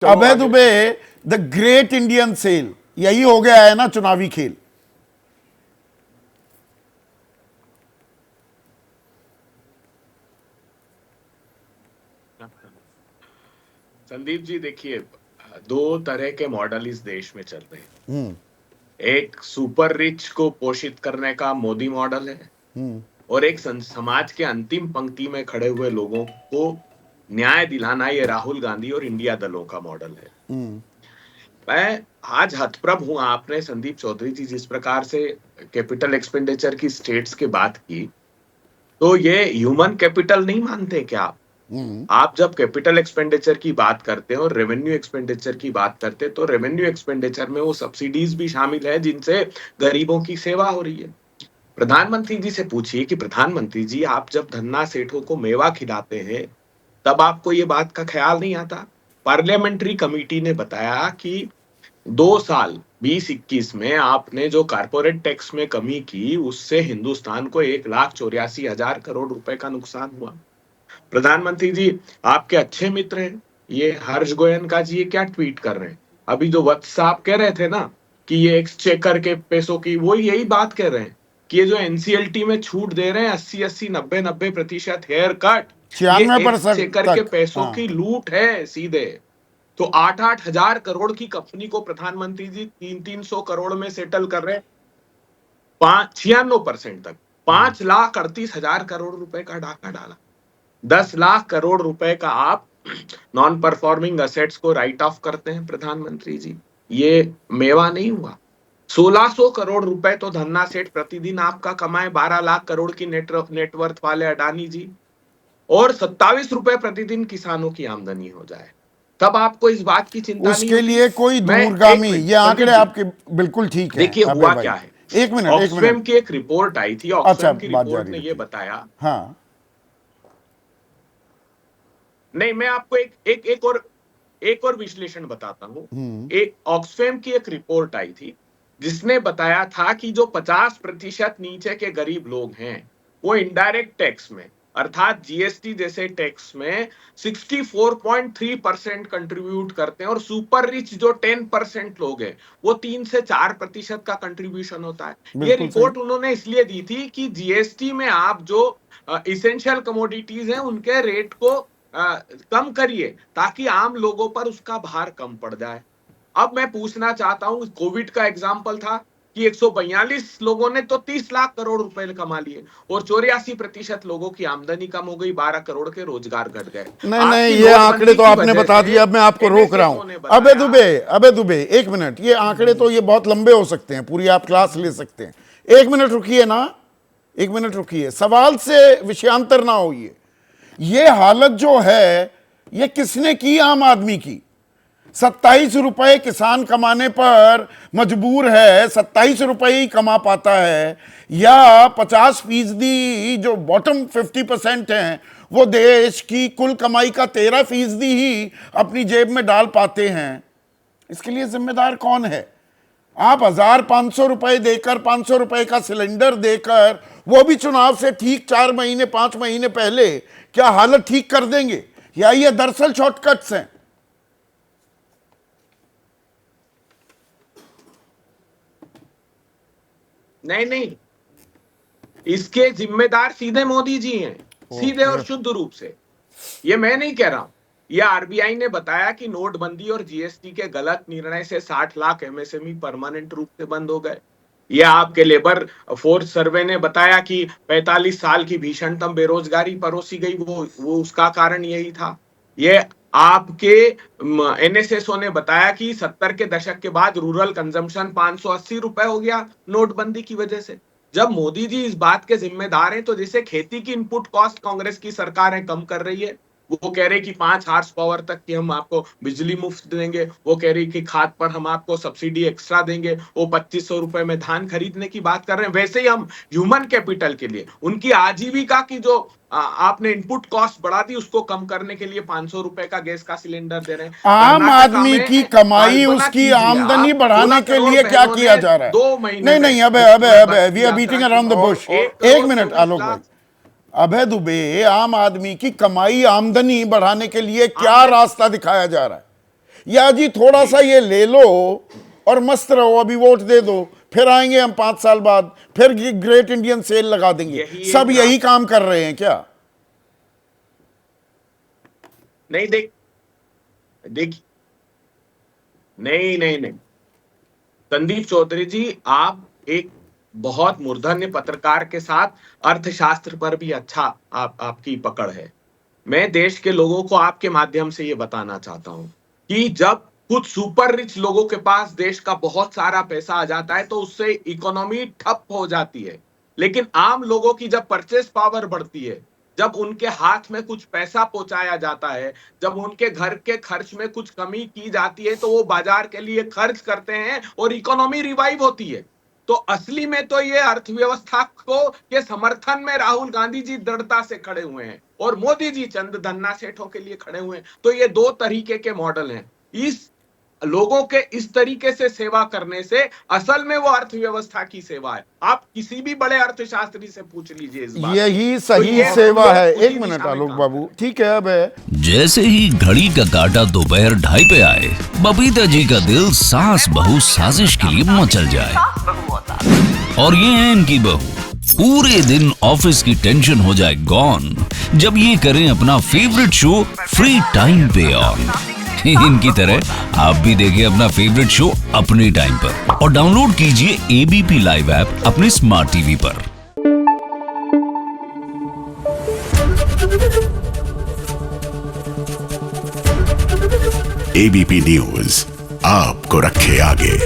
Abhay Dubey the great Indian sale, यही हो गया है ना चुनावी खेल। संदीप जी देखिए, दो तरह के मॉडल इस देश में चल रहे हैं। एक सुपर रिच को पोषित करने का मोदी मॉडल है और एक समाज के अंतिम पंक्ति में खड़े हुए लोगों को न्याय दिलाना ये राहुल गांधी और इंडिया दलों का मॉडल है। मैं आज हतप्रभ हूं, आपने संदीप चौधरी जी जिस प्रकार से कैपिटल एक्सपेंडिचर की स्टेट्स की बात की, तो ये ह्यूमन कैपिटल नहीं मानते क्या आप जब कैपिटल एक्सपेंडिचर की बात करते हैं और रेवेन्यू एक्सपेंडिचर की बात करते हैं, तो रेवेन्यू एक्सपेंडिचर में वो सब्सिडीज भी शामिल है जिनसे गरीबों की सेवा हो रही है। प्रधानमंत्री जी से पूछिए कि प्रधानमंत्री जी, आप जब धन्ना सेठों को मेवा खिलाते हैं तब आपको ये बात का ख्याल नहीं आता? पार्लियामेंट्री कमेटी ने बताया कि 2 साल 2021 में आपने जो कारपोरेट टैक्स में कमी की, उससे हिंदुस्तान को 1,84,000 करोड़ रुपए का नुकसान हुआ। प्रधानमंत्री जी आपके अच्छे मित्र हैं, ये हर्ष गोयनका जी ये क्या ट्वीट कर रहे हैं? अभी जो वत्स साहब कह रहे थे ना कि ये एक्सचेकर के पैसों की, वो यही बात कह रहे हैं कि ये जो एनसीएलटी में छूट दे रहे हैं 80-80, 90-90% हेयर कट, ये 96% एक्सचेकर के तक। पैसों हाँ। की लूट है सीधे। तो 8-8 हजार करोड़ की कंपनी को प्रधानमंत्री जी 300-300 करोड़ में सेटल कर रहे हैं 96% तक। 5,38,000 करोड़ रुपए का डाका डाला। 10 लाख करोड़ रुपए का आप नॉन परफॉर्मिंग असेट्स को राइट ऑफ करते हैं प्रधानमंत्री जी। ये मेवा नहीं हुआ। 1600 करोड़ रुपए तो धन्ना सेठ प्रतिदिन आपका कमाए, 12 लाख करोड़ की नेटवर्थ वाले अडानी जी, और 27 रुपए प्रतिदिन किसानों की आमदनी हो जाए, तब आपको इस बात की चिंता नहीं उसके होती? लिए कोई मैं दूरगामी, ये आंकड़े जी, आपके बिल्कुल ठीक हैं देखिए अभय हुआ भाई। क्या है, एक मिनट, एक ऑक्सफैम मिनट। की एक रिपोर्ट आई थी। अच्छा, ऑक्सफैम की बात रिपोर्ट जारी ने ये रखिए। बताया, हाँ। नहीं मैं आपको एक और विश्लेषण बताता हूं। एक ऑक्सफैम की एक रिपोर्ट आई थी जिसने बताया था कि जो 50% नीचे के गरीब लोग हैं वो इनडायरेक्ट टैक्स में, अर्थात जीएसटी जैसे टैक्स में 64.3% कंट्रीब्यूट करते हैं और सुपर रिच जो 10% लोग हैं वो 3 से 4% का कंट्रीब्यूशन होता है। ये बिल्कुल सही। रिपोर्ट उन्होंने इसलिए दी थी कि जीएसटी में आप जो इसेंशियल कमोडिटीज हैं उनके रेट को कम करिए ताकि आम लोगों पर उसका भार कम पड़ जाए। अब मैं पूछना चाहता हूं, कोविड का एग्जाम्पल था कि 142 लोगों ने तो 30 लाख करोड़ रुपए कमा लिए और 84% लोगों की आमदनी कम हो गई, 12 करोड़ के रोजगार घट गए। नहीं नहीं, आपकी ये आंकड़े नोटबंदी तो की आपने वजह बता से दिया, अब मैं आपको रोक रहा हूं। एनएसएसओ ने अबे बताया। दुबे, अबे दुबे, एक मिनट। ये आंकड़े तो ये बहुत लंबे हो सकते हैं, पूरी आप क्लास ले सकते हैं। एक मिनट रुकिए ना, एक मिनट रुकिए, सवाल से विषयांतर ना होइए। ये हालत जो है ये किसने की? आम आदमी की। 27 रुपए किसान कमाने पर मजबूर है, 27 रुपए ही कमा पाता है, या 50% जो बॉटम 50% हैं वो देश की कुल कमाई का 13% ही अपनी जेब में डाल पाते हैं? इसके लिए जिम्मेदार कौन है? आप 1,500 रुपए देकर, 500 रुपए का सिलेंडर देकर, वो भी चुनाव से ठीक 4 महीने 5 महीने पहले, क्या हालत ठीक कर देंगे? या ये दरअसल शॉर्टकट्स हैं? नहीं नहीं, इसके जिम्मेदार सीधे मोदी जी हैं, सीधे और शुद्ध रूप से। ये मैं नहीं कह रहा हूं, ये आरबीआई ने बताया कि नोटबंदी और जीएसटी के गलत निर्णय से 60 लाख एमएसएमई परमानेंट रूप से बंद हो गए। ये आपके लेबर फोर्स सर्वे ने बताया कि 45 साल की भीषणतम बेरोजगारी परोसी गई, वो उसका कारण यही था। ये आपके एनएसएसओ ने बताया कि 70 के दशक के बाद रूरल कंजम्पशन 580 रुपए हो गया नोटबंदी की वजह से। जब मोदी जी इस बात के जिम्मेदार हैं, तो जैसे खेती की इनपुट कॉस्ट कांग्रेस की सरकार है कम कर रही है, वो कह रहे कि 5 हार्स पावर तक की हम आपको बिजली मुफ्त देंगे, वो कह रही कि खाद पर हम आपको सब्सिडी एक्स्ट्रा देंगे, वो 2500 रुपए में धान खरीदने की बात कर रहे हैं। वैसे ही हम ह्यूमन कैपिटल के लिए, उनकी आजीविका की जो आपने इनपुट कॉस्ट बढ़ा दी उसको कम करने के लिए 500 रुपए का गैस का सिलेंडर दे रहे हैं। आम कर्नाटका आदमी में की कमाई, कल्पना उसकी कीजिए आमदनी आप, बढ़ाने 16 के करोड़ लिए क्या बहनों किया ने जा रहा है? 2 महीने नहीं में नहीं, अबे अबे मुफ्त में अबे, बस we are beating around the और बुश। 1 एक करोड़ मिनट 24 आलोक भाई। लाख अभय दुबे, आम आदमी की कमाई, आमदनी बढ़ाने के लिए क्या रास्ता दिखाया जा रहा है? या जी थोड़ा सा ये ले लो और मस्त रहो, अभी वोट दे दो, फिर आएंगे हम 5 साल बाद, फिर ग्रेट इंडियन सेल लगा देंगे। सब यही काम कर रहे हैं क्या? नहीं, देखिए, नहीं, संदीप चौधरी जी, आप एक बहुत मूर्धन्य पत्रकार के साथ अर्थशास्त्र पर भी अच्छा आपकी पकड़ है। मैं देश के लोगों को आपके माध्यम से ये बताना चाहता हूं कि जब कुछ सुपर रिच लोगों के पास देश का बहुत सारा पैसा आ जाता है तो उससे इकोनॉमी ठप हो जाती है, लेकिन आम लोगों की जब परचेस पावर बढ़ती है, जब उनके हाथ में कुछ पैसा पहुंचाया जाता है, जब उनके घर के खर्च में कुछ कमी की जाती है, तो वो बाजार के लिए खर्च करते हैं और इकोनॉमी रिवाइव होती है। तो असली में तो ये अर्थव्यवस्था को के समर्थन में राहुल गांधी जी दृढ़ता से खड़े हुए हैं और मोदी जी चंद धन्ना सेठों के लिए खड़े हुए हैं। तो ये दो तरीके के मॉडल हैं। इस लोगों के इस तरीके से सेवा करने से असल में वो अर्थव्यवस्था की सेवा है। आप किसी भी बड़े अर्थशास्त्री से पूछ लीजिए इस बात। यही सही सेवा है। एक मिनट आलोक बाबू, ठीक है। अब जैसे ही घड़ी का काटा दोपहर 2:30 पे आए, बबीता जी का दिल सास बहू साजिश के लिए मचल जाए। और ये है इनकी बहू, पूरे दिन ऑफिस की टेंशन हो जाए गॉन जब ये करें अपना फेवरेट शो फ्री टाइम पे ऑन। इनकी तरह आप भी देखिए अपना फेवरेट शो अपने टाइम पर और डाउनलोड कीजिए एबीपी लाइव ऐप अपने स्मार्ट टीवी पर। एबीपी न्यूज आपको रखे आगे।